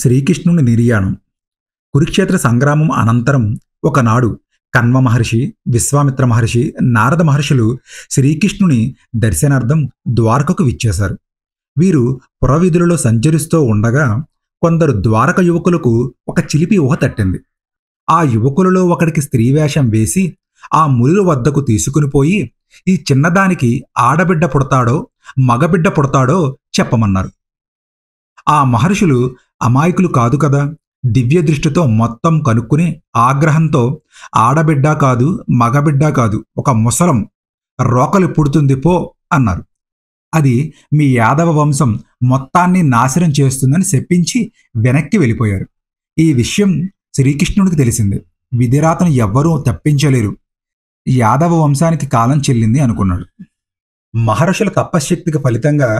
శ్రీకృష్ణుని నిర్యాణం. కురుక్షేత్ర సంగ్రామం అనంతరం ఒకనాడు కన్వ మహర్షి, విశ్వామిత్ర మహర్షి, నారద మహర్షులు శ్రీకృష్ణుని దర్శనార్థం ద్వారకకు విచ్చేశారు. వీరు పురవీధులలో సంచరిస్తూ ఉండగా కొందరు ద్వారక యువకులకు ఒక చిలిపి ఊహ తట్టింది. ఆ యువకులలో ఒకడికి స్త్రీవేషం వేసి ఆ మునుల వద్దకు తీసుకుని పోయి ఈ చిన్నదానికి ఆడబిడ్డ పుడతాడో మగబిడ్డ పుడతాడో చెప్పమన్నారు. ఆ మహర్షులు అమాయకులు కాదు కదా, దివ్య దృష్టితో మొత్తం కనుక్కుని ఆగ్రహంతో ఆడబిడ్డ కాదు మగబిడ్డ కాదు, ఒక ముసలం రోకలి పుడుతుంది పో అన్నారు. అది మీ యాదవ వంశం మొత్తాన్ని నాశనం చేస్తుందని శపించి వెనక్కి వెళ్ళిపోయారు. ఈ విషయం శ్రీకృష్ణుడికి తెలిసింది. విధిరాతను ఎవ్వరూ తప్పించలేరు, యాదవ వంశానికి కాలం చెల్లింది అనుకున్నాడు. మహర్షుల తపశ్శక్తికి ఫలితంగా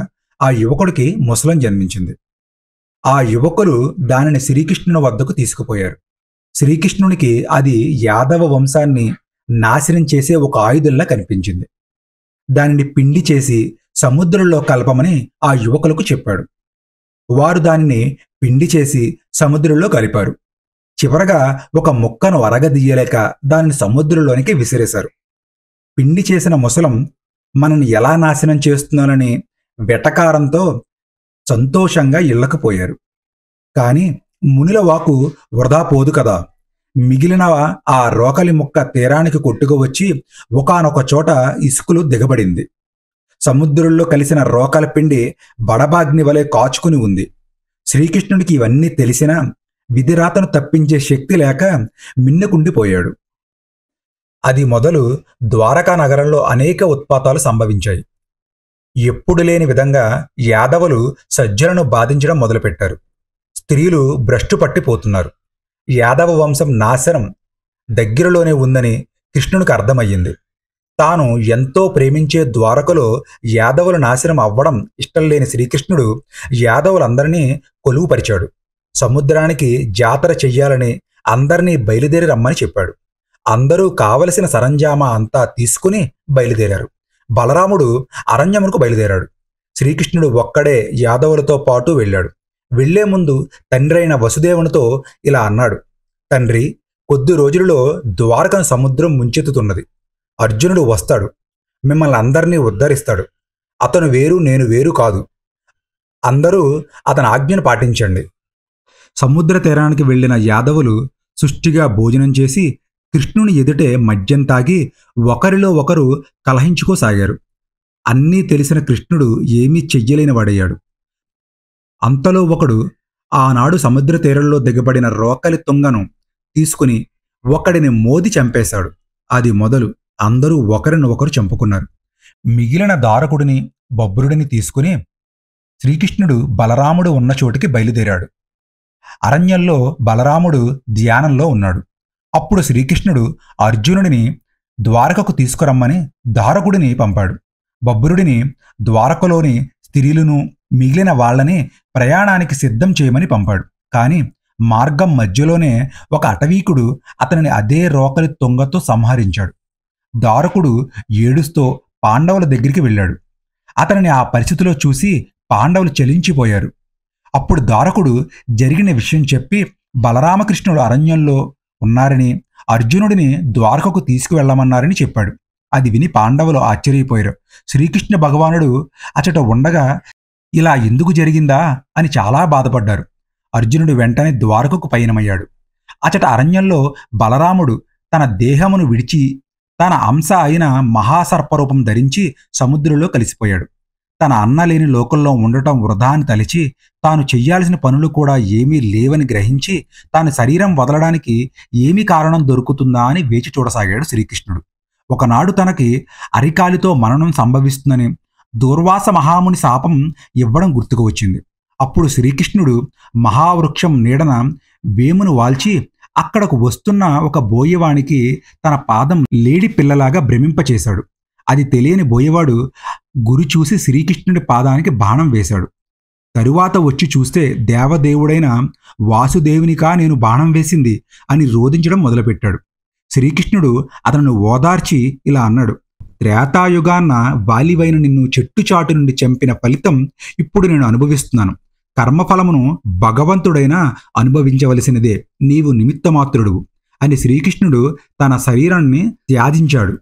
ఆ యువకుడికి ముసలం జన్మించింది. ఆ యువకులు దానిని శ్రీకృష్ణుని వద్దకు తీసుకుపోయారు. శ్రీకృష్ణునికి అది యాదవ వంశాన్ని నాశనం చేసే ఒక ఆయుధంలా కనిపించింది. దానిని పిండి చేసి సముద్రంలో కలపమని ఆ యువకులకు చెప్పాడు. వారు దానిని పిండి చేసి సముద్రంలో కలిపారు. చివరగా ఒక ముక్కను అరగదీయలేక దానిని సముద్రంలోనికి విసిరేశారు. పిండి చేసిన ముసలం మనని ఎలా నాశనం చేస్తున్నానని వెటకారంతో సంతోషంగా ఇళ్లకు పోయారు. కాని మునుల వాకు వృధా పోదు కదా. మిగిలిన ఆ రోకలి ముక్క తీరానికి కొట్టుకువచ్చి ఒకానొక చోట ఇసుకలు దిగబడింది. సముద్రంలో కలిసిన రోకల పిండి బడబాగ్ని వలె కాచుకుని ఉంది. శ్రీకృష్ణుడికి ఇవన్నీ తెలిసినా విధిరాతను తప్పించే శక్తి లేక మిన్నకుండిపోయాడు. అది మొదలు ద్వారకా నగరంలో అనేక ఉత్పాతాలు సంభవించాయి. ఎప్పుడు లేని విధంగా యాదవులు సజ్జలను బాధించడం మొదలుపెట్టారు. స్త్రీలు భ్రష్టు పట్టిపోతున్నారు. యాదవ వంశం నాశనం దగ్గరలోనే ఉందని కృష్ణునికి అర్థమయ్యింది. తాను ఎంతో ప్రేమించే ద్వారకలో యాదవుల నాశనం అవ్వడం ఇష్టం లేని శ్రీకృష్ణుడు యాదవులందరినీ కొలువుపరిచాడు. సముద్రానికి జాతర చెయ్యాలని అందరినీ బయలుదేరి రమ్మని చెప్పాడు. అందరూ కావలసిన సరంజామా అంతా తీసుకుని బయలుదేరారు. బలరాముడు అరణ్యమునకు బయలుదేరాడు. శ్రీకృష్ణుడు ఒక్కడే యాదవులతో పాటు వెళ్ళాడు. వెళ్లే ముందు తండ్రి అయిన వసుదేవునితో ఇలా అన్నాడు: తండ్రి, కొద్ది రోజులలో ద్వారకను సముద్రం ముంచెత్తుతున్నది. అర్జునుడు వస్తాడు, మిమ్మల్ని అందరినీ ఉద్ధరిస్తాడు. అతను వేరు, నేను వేరు కాదు. అందరూ అతని ఆజ్ఞను పాటించండి. సముద్ర తీరానికి వెళ్లిన యాదవులు సుష్టిగా భోజనం చేసి కృష్ణుని ఎదుటే మద్యం తాగి ఒకరిలో ఒకరు కలహించుకోసాగారు. అన్నీ తెలిసిన కృష్ణుడు ఏమీ చెయ్యలేని వాడయ్యాడు. అంతలో ఒకడు ఆనాడు సముద్ర తీరంలో దిగబడిన రోకలి తుంగను తీసుకుని ఒకడిని మోది చంపేశాడు. అది మొదలు అందరూ ఒకరినొకరు చంపుకున్నారు. మిగిలిన దారకుడిని బొబ్బరుడిని తీసుకుని శ్రీకృష్ణుడు బలరాముడు ఉన్న చోటికి బయలుదేరాడు. అరణ్యంలో బలరాముడు ధ్యానంలో ఉన్నాడు. అప్పుడు శ్రీకృష్ణుడు అర్జునుడిని ద్వారకకు తీసుకురమ్మని దారకుడిని పంపాడు. బొబ్బరుడిని ద్వారకలోని స్త్రీలను మిగిలిన వాళ్లని ప్రయాణానికి సిద్ధం చేయమని పంపాడు. కాని మార్గం మధ్యలోనే ఒక అటవీకుడు అతనిని అదే రోకలి తుంగతో సంహరించాడు. దారకుడు ఏడుస్తూ పాండవుల దగ్గరికి వెళ్ళాడు. అతనిని ఆ పరిస్థితిలో చూసి పాండవులు చలించిపోయారు. అప్పుడు దారకుడు జరిగిన విషయం చెప్పి బలరామకృష్ణుడు అరణ్యంలో ఉన్నారని, అర్జునుడిని ద్వారకకు తీసుకువెళ్లమన్నారని చెప్పాడు. అది విని పాండవులు ఆశ్చర్యపోయారు. శ్రీకృష్ణ భగవానుడు అచట ఉండగా ఇలా ఎందుకు జరిగిందా అని చాలా బాధపడ్డారు. అర్జునుడు వెంటనే ద్వారకకు పయనమయ్యాడు. అచట అరణ్యంలో బలరాముడు తన దేహమును విడిచి తన అంశ అయిన మహాసర్పరూపం ధరించి సముద్రంలో కలిసిపోయాడు. తన అన్న లేని లోకంలో ఉండటం వృధా అని తలిచి తాను చెయ్యాల్సిన పనులు కూడా ఏమీ లేవని గ్రహించి తాను శరీరం వదలడానికి ఏమి కారణం దొరుకుతుందా అని వేచి చూడసాగాడు శ్రీకృష్ణుడు. ఒకనాడు తనకి అరికాలితో మరణం సంభవిస్తుందని దూర్వాస మహాముని శాపం ఇవ్వడం గుర్తుకు వచ్చింది. అప్పుడు శ్రీకృష్ణుడు మహావృక్షం నీడన వేమును వాల్చి అక్కడకు వస్తున్న ఒక బోయవానికి తన పాదం లేడి పిల్లలాగా భ్రమింపచేశాడు. అది తెలియని బోయవాడు గురి చూసి శ్రీకృష్ణుడి పాదానికి బాణం వేశాడు. తరువాత వచ్చి చూస్తే దేవదేవుడైన వాసుదేవునికా నేను బాణం వేసింది అని రోదించడం మొదలుపెట్టాడు. శ్రీకృష్ణుడు అతను ఓదార్చి ఇలా అన్నాడు: త్రేతాయుగాన్న వాలివైన నిన్ను చెట్టుచాటు నుండి చంపిన ఫలితం ఇప్పుడు నేను అనుభవిస్తున్నాను. కర్మఫలమును భగవంతుడైనా అనుభవించవలసినదే, నీవు నిమిత్తమాత్రుడు అని శ్రీకృష్ణుడు తన శరీరాన్ని త్యాజించాడు.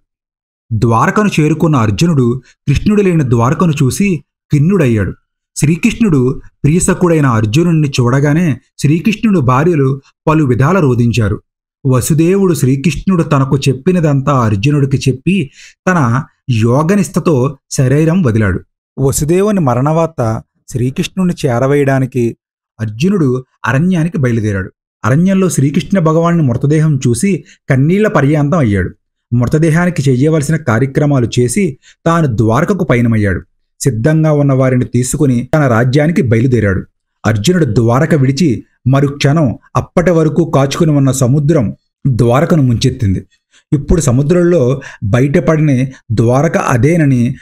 ద్వారకను చేరుకున్న అర్జునుడు కృష్ణుడు లేని ద్వారకను చూసి ఖిన్నుడయ్యాడు. శ్రీకృష్ణుడు ప్రియసకుడైన అర్జునుడిని చూడగానే శ్రీకృష్ణుడు భార్యలు పలు విధాల రోధించారు. వసుదేవుడు శ్రీకృష్ణుడు తనకు చెప్పినదంతా అర్జునుడికి చెప్పి తన యోగనిష్టతో శరీరం వదిలాడు. వసుదేవుని మరణవార్త శ్రీకృష్ణుని చేరవేయడానికి అర్జునుడు అరణ్యానికి బయలుదేరాడు. అరణ్యంలో శ్రీకృష్ణ భగవానుని మృతదేహం చూసి కన్నీళ్ల పర్యాంతం అయ్యాడు. మృతదేహానికి చెయ్యవలసిన కార్యక్రమాలు చేసి తాను ద్వారకకు పయనమయ్యాడు. సిద్ధంగా ఉన్న వారిని తీసుకుని తన రాజ్యానికి బయలుదేరాడు. అర్జునుడు ద్వారక విడిచి మరుక్షణం అప్పటి వరకు కాచుకుని ఉన్న సముద్రం ద్వారకను ముంచెత్తింది. ఇప్పుడు సముద్రంలో బయటపడిన ద్వారక అదేనని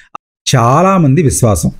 చాలామంది విశ్వాసం.